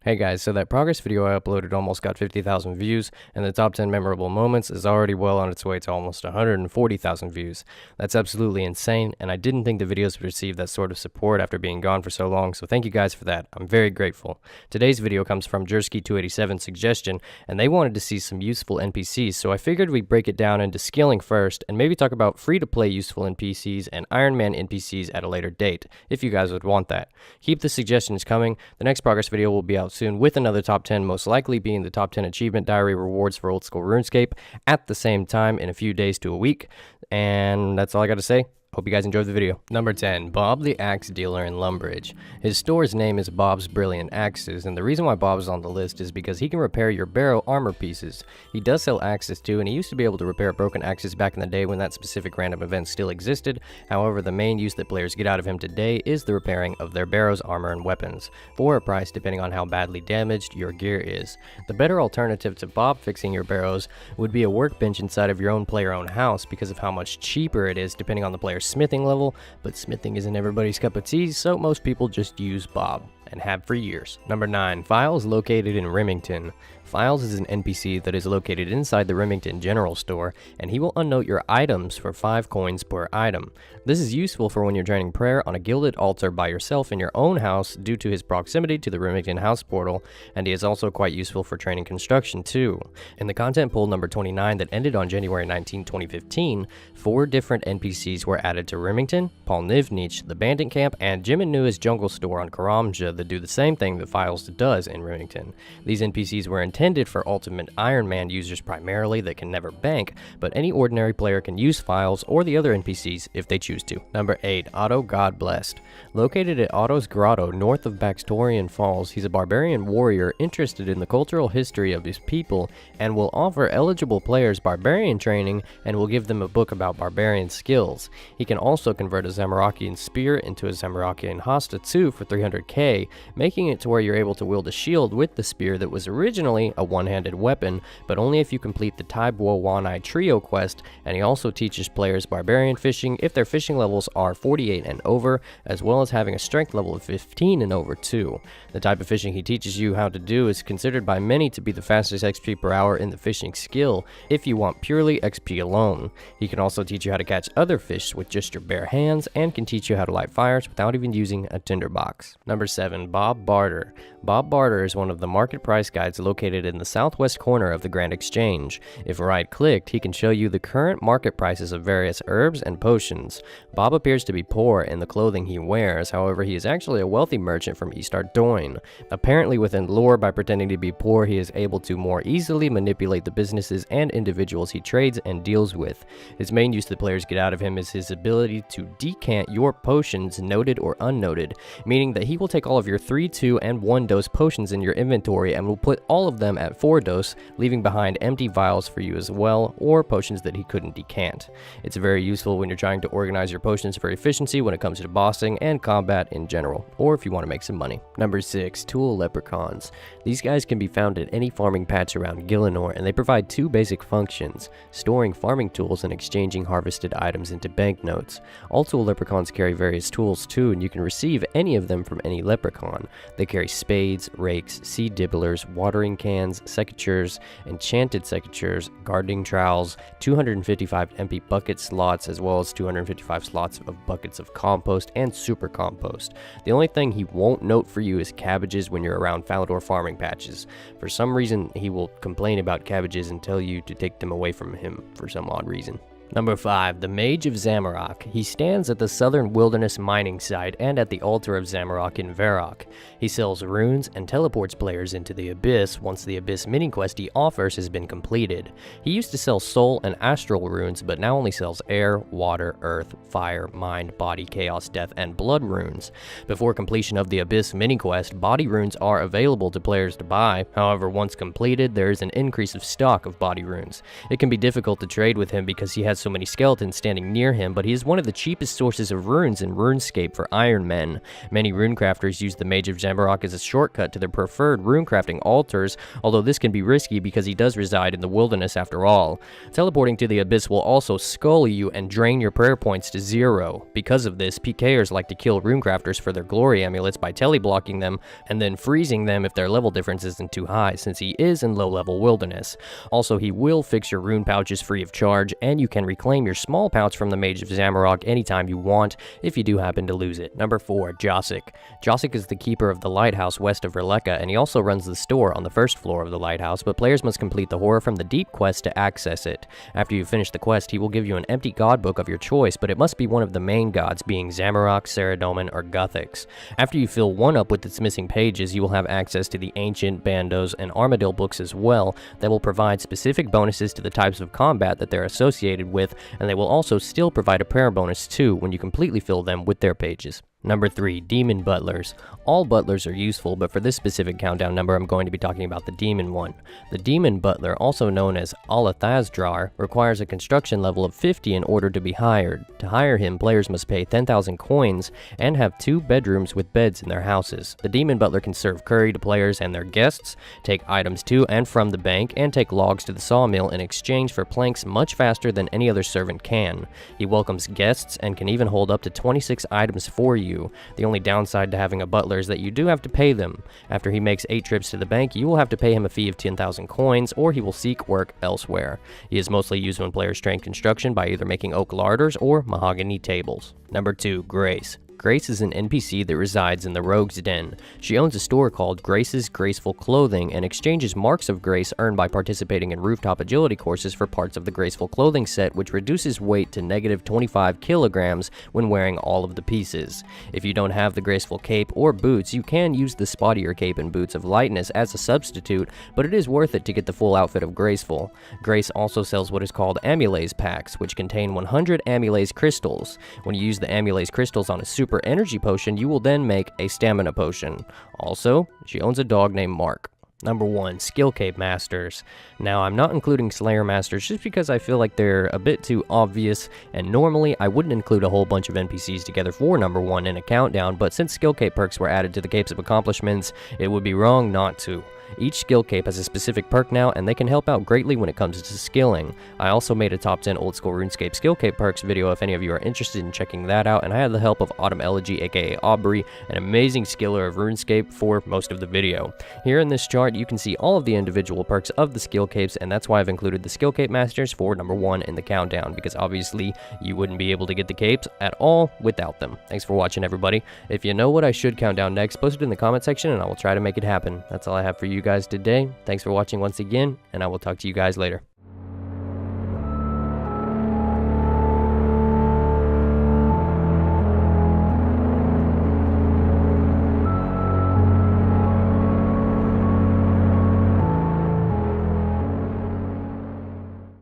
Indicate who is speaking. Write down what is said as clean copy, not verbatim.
Speaker 1: Hey guys, so that progress video I uploaded almost got 50,000 views, and the top 10 memorable moments is already well on its way to almost 140,000 views. That's absolutely insane, and I didn't think the videos would receive that sort of support after being gone for so long, so thank you guys for that. I'm very grateful. Today's video comes from Jersky287's suggestion, and they wanted to see some useful NPCs, so I figured we'd break it down into skilling first, and maybe talk about free-to-play useful NPCs and Iron Man NPCs at a later date, if you guys would want that. Keep the suggestions coming. The next progress video will be out soon with another top 10, most likely being the top 10 achievement diary rewards for old school RuneScape at the same time in a few days to a week. And that's all I got to say. Hope you guys enjoyed the video. Number 10, Bob the Axe Dealer in Lumbridge. His store's name is Bob's Brilliant Axes, and the reason why Bob's on the list is because he can repair your barrow armor pieces. He does sell axes too, and he used to be able to repair broken axes back in the day when that specific random event still existed. However, the main use that players get out of him today is the repairing of their barrows, armor, and weapons, for a price depending on how badly damaged your gear is. The better alternative to Bob fixing your barrows would be a workbench inside of your own player-owned house because of how much cheaper it is depending on the player's smithing level, but smithing isn't everybody's cup of tea, so most people just use Bob, and have for years. Number 9, Files located in Remington. Files is an NPC that is located inside the Remington General Store, and he will unnote your items for 5 coins per item. This is useful for when you're training prayer on a gilded altar by yourself in your own house due to his proximity to the Remington House portal, and he is also quite useful for training construction too. In the content poll number 29 that ended on January 19, 2015, 4 different NPCs were added to Remington, Paul Nivnich, the Bandit Camp, and Jim and Nua's Jungle Store on Karamja that do the same thing that Files does in Remington. These NPCs were intended for Ultimate Iron Man users primarily that can never bank, but any ordinary player can use Files or the other NPCs if they choose to. Number 8, Otto God Blessed. Located at Otto's Grotto north of Baxtorian Falls, he's a barbarian warrior interested in the cultural history of his people and will offer eligible players barbarian training and will give them a book about barbarian skills. He can also convert a Zamorakian spear into a Zamorakian Hasta too for 300k, making it to where you're able to wield a shield with the spear that was originally a one-handed weapon, but only if you complete the Taibo Wanai Trio quest, and he also teaches players barbarian fishing if their fishing levels are 48 and over, as well as having a strength level of 15 and over too. The type of fishing he teaches you how to do is considered by many to be the fastest XP per hour in the fishing skill if you want purely XP alone. He can also teach you how to catch other fish with just your bare hands and can teach you how to light fires without even using a tinderbox. Number 7, Bob Barter. Bob Barter is one of the market price guides located in the southwest corner of the Grand Exchange. If right-clicked, he can show you the current market prices of various herbs and potions. Bob appears to be poor in the clothing he wears, however he is actually a wealthy merchant from East Ardoin. Apparently within lore, by pretending to be poor, he is able to more easily manipulate the businesses and individuals he trades and deals with. His main use the players get out of him is his ability to decant your potions, noted or unnoted, meaning that he will take all of your 3, 2, and 1 dose potions in your inventory and will put all of them at 4 dose, leaving behind empty vials for you as well, or potions that he couldn't decant. It's very useful when you're trying to organize your potions for efficiency when it comes to bossing and combat in general, or if you want to make some money. Number 6, Tool Leprechauns. These guys can be found at any farming patch around Gielinor, and they provide 2 basic functions: storing farming tools and exchanging harvested items into banknotes. All Tool Leprechauns carry various tools too, and you can receive any of them from any leprechaun. They carry spades, rakes, seed dibblers, watering cans, secateurs, enchanted secateurs, gardening trowels, 255 empty bucket slots, as well as 255 slots of buckets of compost and super compost. The only thing he won't note for you is cabbages when you're around Falador farming patches. For some reason, he will complain about cabbages and tell you to take them away from him for some odd reason. Number 5, the Mage of Zamorak. He stands at the Southern Wilderness mining site and at the altar of Zamorak in Varrock. He sells runes and teleports players into the Abyss once the Abyss mini-quest he offers has been completed. He used to sell soul and astral runes, but now only sells air, water, earth, fire, mind, body, chaos, death, and blood runes. Before completion of the Abyss mini-quest, body runes are available to players to buy. However, once completed, there is an increase of stock of body runes. It can be difficult to trade with him because he has so many skeletons standing near him, but he is one of the cheapest sources of runes in RuneScape for Iron Men. Many runecrafters use the Mage of Zamorak as a shortcut to their preferred runecrafting altars, although this can be risky because he does reside in the wilderness after all. Teleporting to the Abyss will also skull you and drain your prayer points to 0. Because of this, PKers like to kill runecrafters for their glory amulets by teleblocking them and then freezing them if their level difference isn't too high, since he is in low-level wilderness. Also, he will fix your rune pouches free of charge, and you can reclaim your small pouch from the Mage of Zamorak anytime you want if you do happen to lose it. Number 4. Josik. Josik is the keeper of the lighthouse west of Releka, and he also runs the store on the first floor of the lighthouse, but players must complete the Horror from the Deep quest to access it. After you finish the quest, he will give you an empty god book of your choice, but it must be one of the main gods, being Zamorak, Saradomin, or Guthix. After you fill one up with its missing pages, you will have access to the Ancient, Bandos, and Armadil books as well that will provide specific bonuses to the types of combat that they're associated with, and they will also still provide a prayer bonus too when you completely fill them with their pages. Number 3. Demon Butlers. All butlers are useful, but for this specific countdown number, I'm going to be talking about the demon one. The Demon Butler, also known as Alathazdrar, requires a construction level of 50 in order to be hired. To hire him, players must pay 10,000 coins and have 2 bedrooms with beds in their houses. The Demon Butler can serve curry to players and their guests, take items to and from the bank, and take logs to the sawmill in exchange for planks much faster than any other servant can. He welcomes guests and can even hold up to 26 items for you. The only downside to having a butler is that you do have to pay them. After he makes 8 trips to the bank, you will have to pay him a fee of 10,000 coins, or he will seek work elsewhere. He is mostly used when players train construction by either making oak larders or mahogany tables. Number 2. Grace. Grace is an NPC that resides in the Rogue's Den. She owns a store called Grace's Graceful Clothing and exchanges marks of grace earned by participating in rooftop agility courses for parts of the Graceful Clothing set, which reduces weight to negative 25 kilograms when wearing all of the pieces. If you don't have the Graceful Cape or boots, you can use the Spottier Cape and Boots of Lightness as a substitute, but it is worth it to get the full outfit of Graceful. Grace also sells what is called Amulaze packs, which contain 100 Amulaze crystals. When you use the Amulaze crystals on a super energy potion, you will then make a stamina potion. Also, she owns a dog named Mark. Number 1. Skill Cape Masters. Now, I'm not including Slayer Masters just because I feel like they're a bit too obvious, and normally I wouldn't include a whole bunch of NPCs together for number 1 in a countdown, but since Skill Cape perks were added to the Capes of Accomplishments, it would be wrong not to. Each skill cape has a specific perk now, and they can help out greatly when it comes to skilling. I also made a top 10 old school RuneScape skill cape perks video if any of you are interested in checking that out, and I had the help of Autumn Elegy, aka Aubrey, an amazing skiller of RuneScape, for most of the video. Here in this chart, you can see all of the individual perks of the skill capes, and that's why I've included the skill cape masters for number 1 in the countdown, because obviously you wouldn't be able to get the capes at all without them. Thanks for watching, everybody. If you know what I should count down next, post it in the comment section and I will try to make it happen. That's all I have for you guys today. Thanks for watching once again, and I will talk to you guys later.